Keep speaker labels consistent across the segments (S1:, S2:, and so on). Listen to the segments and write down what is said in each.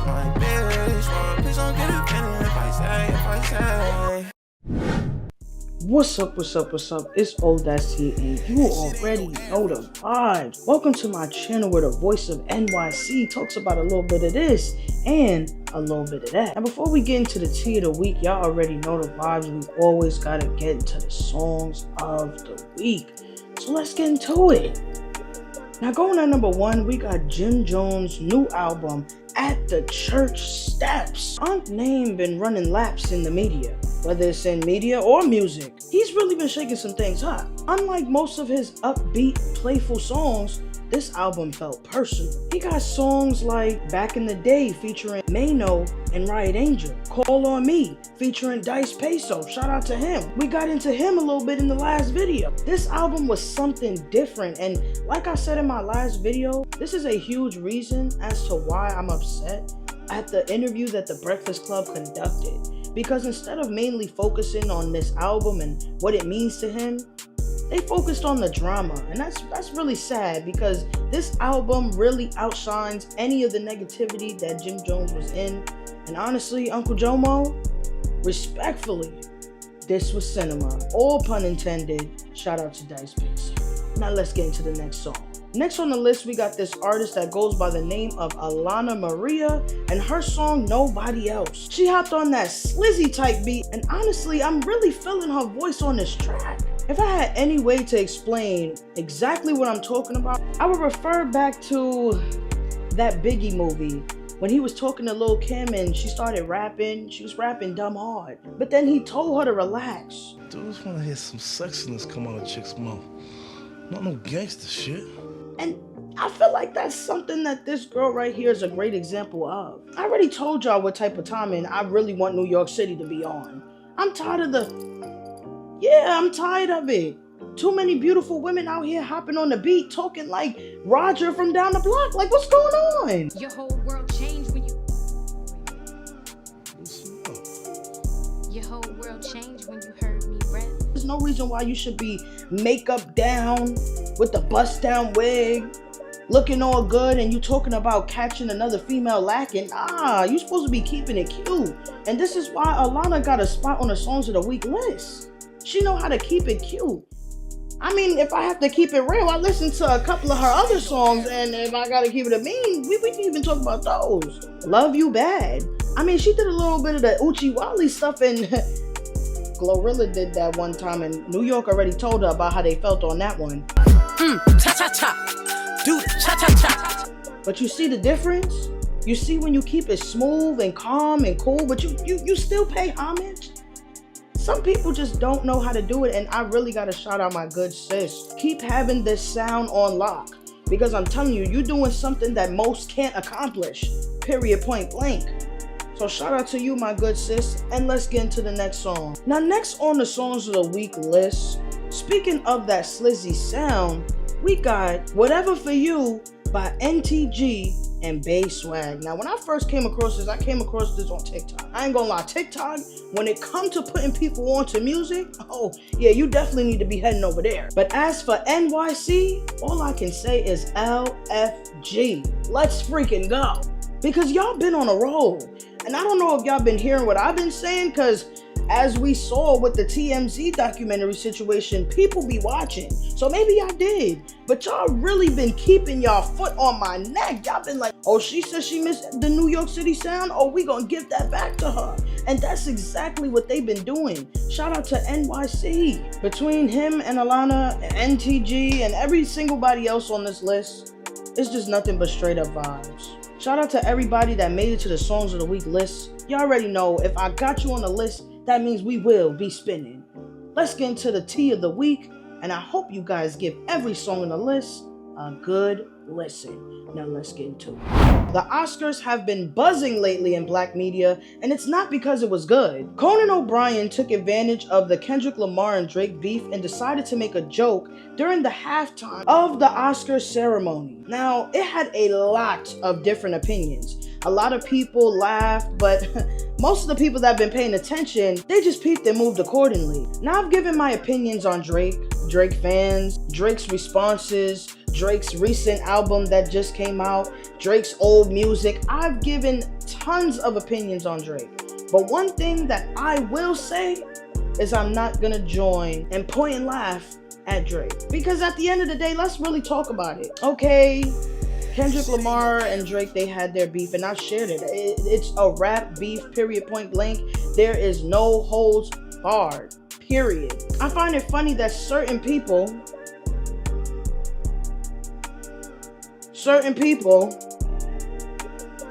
S1: my bitch. Please don't get offended if I say.
S2: What's up? It's Old That's here, and you already know the vibes. Welcome to my channel where the voice of NYC talks about a little bit of this and a little bit of that. And before we get into the tea of the week, y'all already know the vibes. We always gotta get into the songs of the week. So let's get into it. Now going at number 1, we got Jim Jones' new album, At the Church Steps. Aunt Name been running laps in the media, whether it's in media or music. He's really been shaking some things up. Unlike most of his upbeat, playful songs, this album felt personal. He got songs like Back in the Day featuring Mano and Riot Angel, Call on Me featuring Dice Peso, shout out to him. We got into him a little bit in the last video. This album was something different, and like I said in my last video, this is a huge reason as to why I'm upset at the interview that The Breakfast Club conducted. Because instead of mainly focusing on this album and what it means to him, they focused on the drama, and that's really sad because this album really outshines any of the negativity that Jim Jones was in. And honestly, Uncle Jomo, respectfully, this was cinema. All pun intended. Shout out to Dice Peso. Now let's get into the next song. Next on the list, we got this artist that goes by the name of Alana Maria and her song Nobody Else. She hopped on that slizzy type beat, and honestly, I'm really feeling her voice on this track. If I had any way to explain exactly what I'm talking about, I would refer back to that Biggie movie when he was talking to Lil' Kim and she started rapping. She was rapping dumb hard, but then he told her to relax.
S3: Dudes want to hear some sexiness come out of a chick's mouth, not no gangster shit.
S2: And I feel like that's something that this girl right here is a great example of. I already told y'all what type of timing I really want New York City to be on. I'm tired of it. Too many beautiful women out here hopping on the beat talking like Roger from down the block. Like, what's going on?
S4: Your whole world changed when you... Your whole world changed when you heard me rap.
S2: There's no reason why you should be makeup down with the bust down wig, looking all good, and you talking about catching another female lacking. You supposed to be keeping it cute. And this is why Alana got a spot on the Songs of the Week list. She know how to keep it cute. I mean, if I have to keep it real, I listen to a couple of her other songs, and if I gotta keep it a mean, we can even talk about those. Love You Bad. I mean, she did a little bit of the Uchi Wally stuff, and Glorilla did that one time, and New York already told her about how they felt on that one.
S5: Cha-cha-cha. Do the cha-cha-cha.
S2: But you see the difference? You see when you keep it smooth and calm and cool, but you still pay homage? Some people just don't know how to do it, and I really gotta shout out my good sis. Keep having this sound on lock, because I'm telling you, you're doing something that most can't accomplish, period, point blank. So shout out to you, my good sis, and let's get into the next song. Now, next on the Songs of the Week list, speaking of that slizzy sound, we got Whatever For You by NTG and Bay Swag. Now, when I first came across this, I came across this on TikTok. I ain't gonna lie, TikTok, when it comes to putting people onto music, oh yeah, you definitely need to be heading over there. But as for NYC, all I can say is LFG. Let's freaking go. Because y'all been on a roll. And I don't know if y'all been hearing what I've been saying, because as we saw with the TMZ documentary situation, people be watching. So maybe y'all did. But y'all really been keeping y'all foot on my neck. Y'all been like, oh, she said she missed the New York City sound? Oh, we gonna give that back to her. And that's exactly what they've been doing. Shout out to NYC. Between him and Alana, and NTG, and every single body else on this list, it's just nothing but straight up vibes. Shout out to everybody that made it to the Songs of the Week list. You already know, if I got you on the list, that means we will be spinning. Let's get into the tea of the week, and I hope you guys give every song on the list a good listen. Now let's get into it. The Oscars have been buzzing lately in black media, and it's not because it was good. Conan O'Brien took advantage of the Kendrick Lamar and Drake beef and decided to make a joke during the halftime of the Oscars ceremony. Now, it had a lot of different opinions. A lot of people laughed, but most of the people that have been paying attention, they just peeped and moved accordingly. Now, I've given my opinions on Drake fans, Drake's responses, Drake's recent album that just came out, Drake's old music. I've given tons of opinions on Drake. But one thing that I will say is I'm not gonna join and point and laugh at Drake. Because at the end of the day, let's really talk about it. Okay, Kendrick Lamar and Drake, they had their beef, and I've shared it. It's a rap beef, period, point blank. There is no holds barred, period. I find it funny that certain people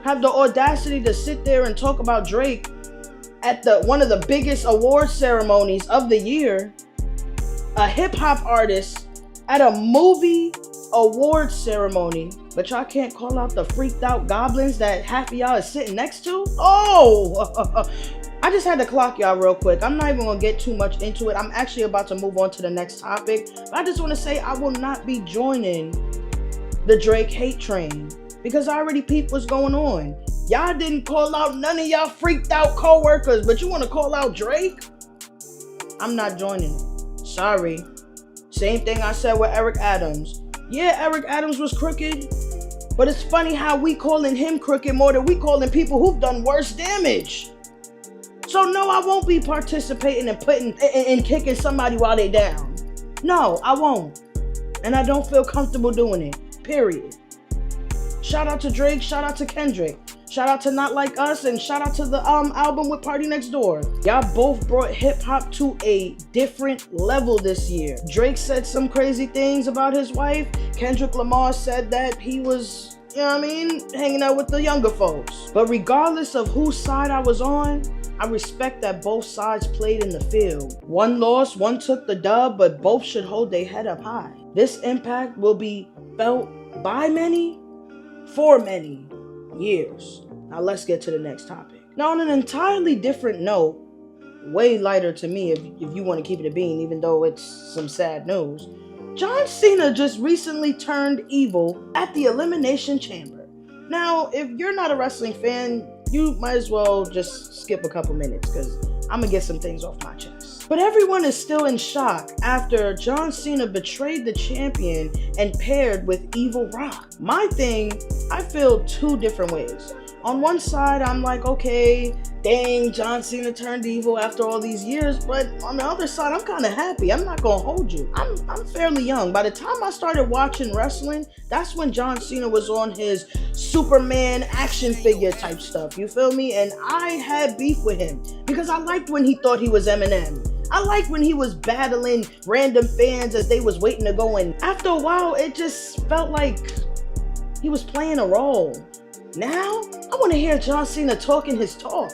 S2: have the audacity to sit there and talk about Drake at one of the biggest award ceremonies of the year, a hip-hop artist at a movie award ceremony, but y'all can't call out the freaked out goblins that half of y'all is sitting next to? Oh, I just had to clock y'all real quick. I'm not even gonna get too much into it. I'm actually about to move on to the next topic, but I just want to say I will not be joining the Drake hate train because I already peeped what's going on. Y'all didn't call out none of y'all freaked out co-workers, but you want to call out Drake? I'm not joining it. Sorry. Same thing I said with Eric Adams. Yeah, Eric Adams was crooked, but it's funny how we calling him crooked more than we calling people who've done worse damage. So no, I won't be participating in kicking somebody while they down. No, I won't. And I don't feel comfortable doing it, period. Shout out to Drake, shout out to Kendrick. Shout out to Not Like Us, and shout out to the album with Party Next Door. Y'all both brought hip-hop to a different level this year. Drake said some crazy things about his wife. Kendrick Lamar said that he was, you know what I mean, hanging out with the younger folks. But regardless of whose side I was on, I respect that both sides played in the field. One lost, one took the dub, but both should hold their head up high. This impact will be felt by many, for many years. Now let's get to the next topic. Now on an entirely different note, way lighter to me if you want to keep it a bean, even though it's some sad news, John Cena just recently turned evil at the Elimination Chamber. Now, if you're not a wrestling fan, you might as well just skip a couple minutes because I'm gonna get some things off my chest. But everyone is still in shock after John Cena betrayed the champion and paired with Evil Rock. My thing, I feel two different ways. On one side, I'm like, okay, dang, John Cena turned evil after all these years. But on the other side, I'm kind of happy. I'm not gonna hold you. I'm fairly young. By the time I started watching wrestling, that's when John Cena was on his Superman action figure type stuff. You feel me? And I had beef with him because I liked when he thought he was Eminem. I liked when he was battling random fans as they was waiting to go in. After a while, it just felt like he was playing a role. Now, I want to hear John Cena talking his talk.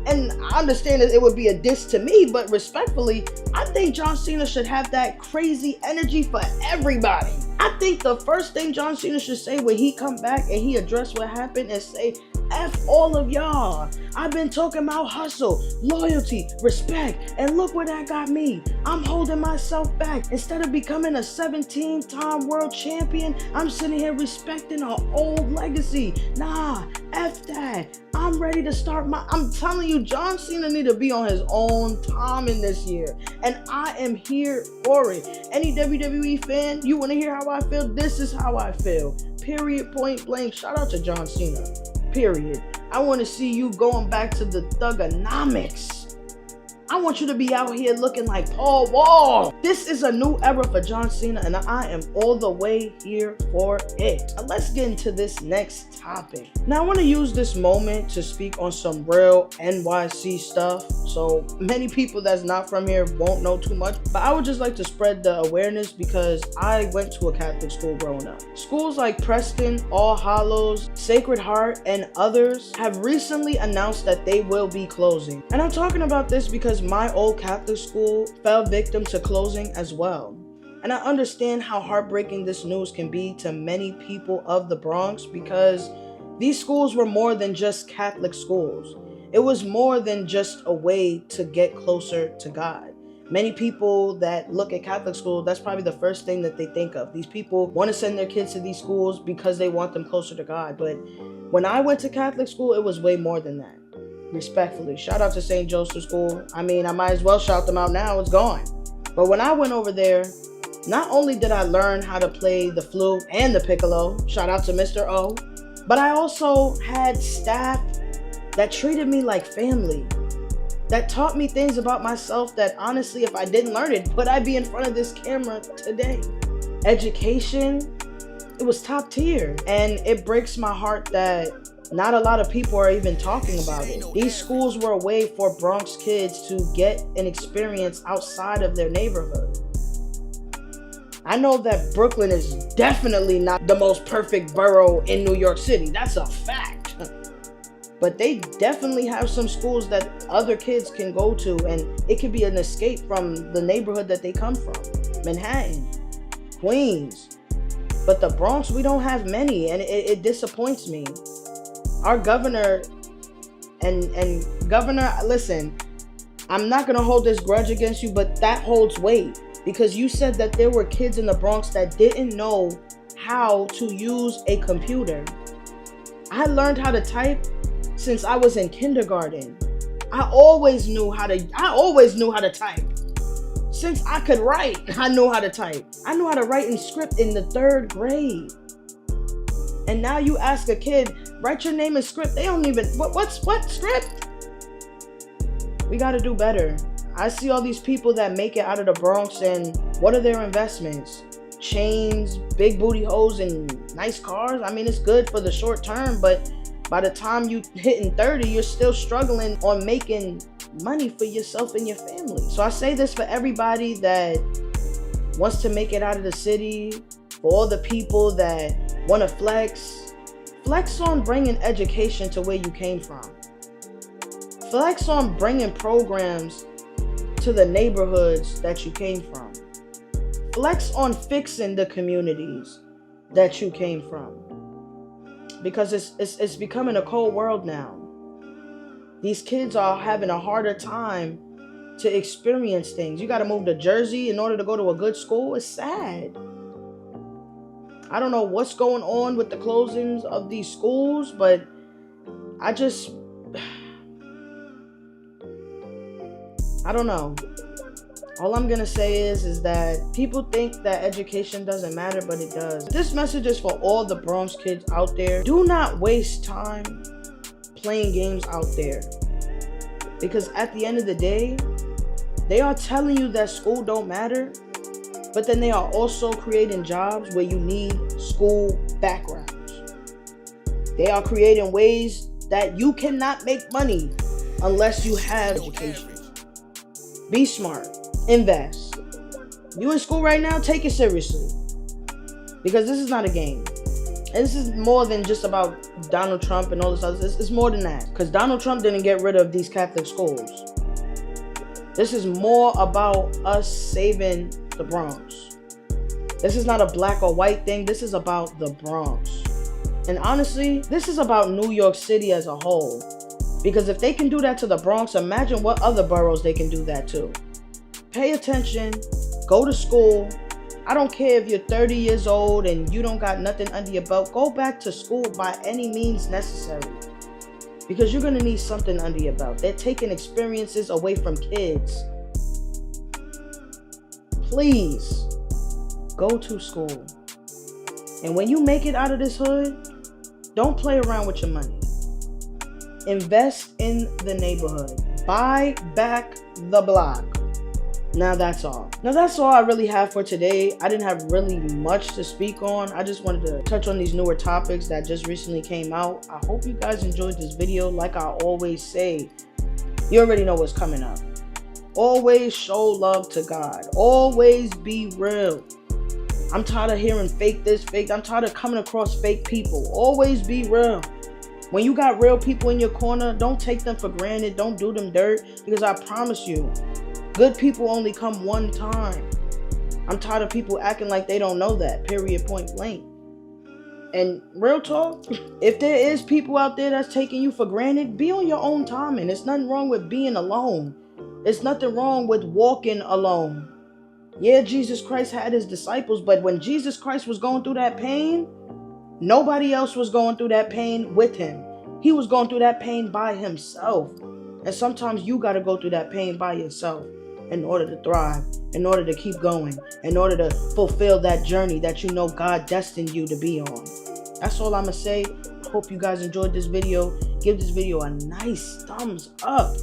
S2: And I understand that it would be a diss to me, but respectfully, I think John Cena should have that crazy energy for everybody. I think the first thing John Cena should say when he come back and he address what happened is say, F all of y'all. I've been talking about hustle, loyalty, respect, and look where that got me. I'm holding myself back. Instead of becoming a 17-time world champion, I'm sitting here respecting our old legacy. Nah, F that. I'm ready to start I'm telling you, John Cena need to be on his own timing this year. And I am here for it. Any WWE fan, you want to hear how I feel? This is how I feel. Period, point blank. Shout out to John Cena. Period. I want to see you going back to the thugonomics. I want you to be out here looking like Paul Wall. This is a new era for John Cena, and I am all the way here for it. Now let's get into this next topic. Now I want to use this moment to speak on some real NYC stuff. So many people that's not from here won't know too much, but I would just like to spread the awareness because I went to a Catholic school growing up. Schools like Preston, All Hallows, Sacred Heart, and others have recently announced that they will be closing. And I'm talking about this because my old Catholic school fell victim to closing as well. And I understand how heartbreaking this news can be to many people of the Bronx because these schools were more than just Catholic schools. It was more than just a way to get closer to God. Many people that look at Catholic school, that's probably the first thing that they think of. These people want to send their kids to these schools because they want them closer to God. But when I went to Catholic school, it was way more than that. Respectfully, shout out to St. Joseph School. I mean, I might as well shout them out now. It's gone. But when I went over there, Not only did I learn how to play the flute and the piccolo, shout out to Mr. O, but I also had staff that treated me like family, that taught me things about myself that honestly, if I didn't learn it, would I be in front of this camera today? Education, it was top tier. And it breaks my heart that not a lot of people are even talking about it. These schools were a way for Bronx kids to get an experience outside of their neighborhood. I know that Brooklyn is definitely not the most perfect borough in New York City. That's a fact. But they definitely have some schools that other kids can go to, and it could be an escape from the neighborhood that they come from. Manhattan, Queens. But the Bronx, we don't have many, and it disappoints me. Our governor, and governor, listen, I'm not gonna hold this grudge against you, but that holds weight. Because you said that there were kids in the Bronx that didn't know how to use a computer. I learned how to type since I was in kindergarten. I always knew how to type. Since I could write, I knew how to type. I knew how to write in script in the 3rd grade. And now you ask a kid, write your name in script. They don't even, what script? We gotta do better. I see all these people that make it out of the Bronx, and what are their investments? Chains, big booty hoes, and nice cars. I mean, it's good for the short term, but by the time you hitting 30, you're still struggling on making money for yourself and your family. So I say this for everybody that wants to make it out of the city, for all the people that want to flex on bringing education to where you came from. Flex on bringing programs to the neighborhoods that you came from. Flex on fixing the communities that you came from. Because it's becoming a cold world now. These kids are having a harder time to experience things. You got to move to Jersey in order to go to a good school. It's sad. I don't know what's going on with the closings of these schools, but I don't know. All I'm gonna say is that people think that education doesn't matter, but it does. This message is for all the Bronx kids out there. Do not waste time playing games out there. Because at the end of the day, they are telling you that school don't matter, but then they are also creating jobs where you need school backgrounds. They are creating ways that you cannot make money unless you have education. Be smart. Invest. You in school right now, take it seriously. Because this is not a game. And this is more than just about Donald Trump and all this other. It's more than that. Because Donald Trump didn't get rid of these Catholic schools. This is more about us saving the Bronx. This is not a black or white thing. This is about the Bronx. And honestly, this is about New York City as a whole. Because if they can do that to the Bronx, imagine what other boroughs they can do that to. Pay attention, go to school. I don't care if you're 30 years old and you don't got nothing under your belt. Go back to school by any means necessary. Because you're going to need something under your belt. They're taking experiences away from kids. Please, go to school. And when you make it out of this hood, don't play around with your money. Invest in the neighborhood. Buy back the block. Now that's all. Now that's all I really have for today. I didn't have really much to speak on. I just wanted to touch on these newer topics that just recently came out. I hope you guys enjoyed this video. Like I always say, you already know what's coming up. Always show love to God. Always be real. I'm tired of hearing fake this, fake. I'm tired of coming across fake people. Always be real. When you got real people in your corner, don't take them for granted. Don't do them dirt. Because I promise you, good people only come one time. I'm tired of people acting like they don't know that. Period, point blank. And real talk, if there is people out there that's taking you for granted, be on your own time. And there's nothing wrong with being alone. There's nothing wrong with walking alone. Yeah, Jesus Christ had his disciples, but when Jesus Christ was going through that pain, nobody else was going through that pain with him. He was going through that pain by himself. And sometimes you got to go through that pain by yourself. in order to thrive, in order to keep going, in order to fulfill that journey that you know God destined you to be on. That's all I'm going to say. Hope you guys enjoyed this video. Give this video a nice thumbs up.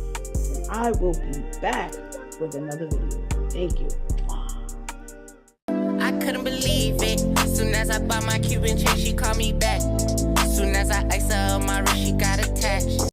S2: And I will be back with another video. Thank you.
S5: I couldn't believe it. Soon as I bought my Cuban chain, she called me back. Soon as I iced her up my wrist, she got